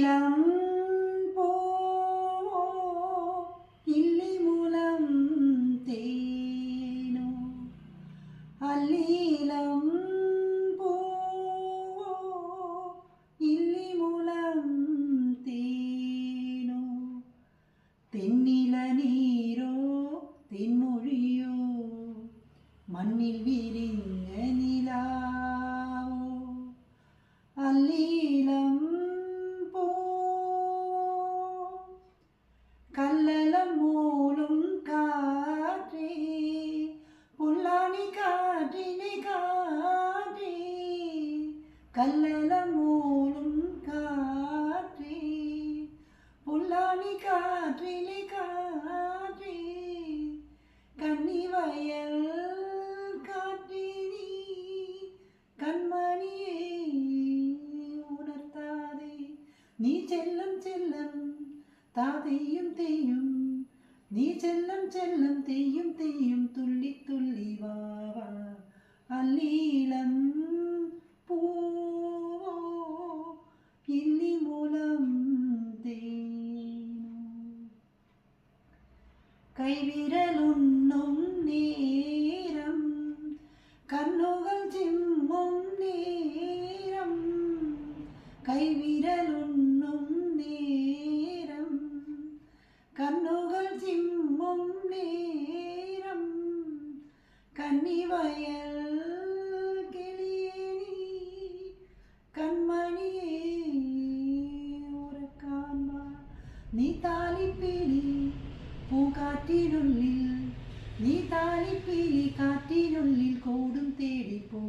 இளம் பூவோ இல்லி முலம் தேனோ அல்லிலம் பூவோ இல்லி முலம் தேனோ தென்னில நீரோ தென்மொழியோ மண்ணில் விரிந்த நிலாவோ அல்லிலம் கல்லலம் மூலும் காற்றே புல்லானி காற்றினை காற்றே கல்லலம் மூலும் காற்றே புல்லானி காற்றினை காற்றே கன்னி வயல் காற்றினி கண்மணியே உணர்த்தாதே நீ செல்லம் செல்லம் தாதையும் தேயும் நீ செல்லம் செல்லம் தேயும் தேயும் துள்ளி துள்ளி வா வா அல்லிலம் பூவோ இல்லி மூலம் தேனோ கைவிரல் உண்ணும் நேரம் கண்ணுகள் சிம்மும் நேரம் கைவிரல் உண்ணும் நேரம் கண்ணுகள் சிம்மும் நேரம் கன்னி வயல் கிளியேனி கண்மணியே உறக்கான்மா நீ தாலிப்பிலி பூங்காற்றினுள்ளில் நீ தாலிப்பிலி காற்றினுள்ளில் கூடும் தேடி போ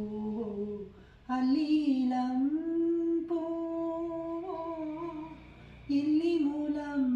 அல்லிலம் பூவோ இல்லி மூலம்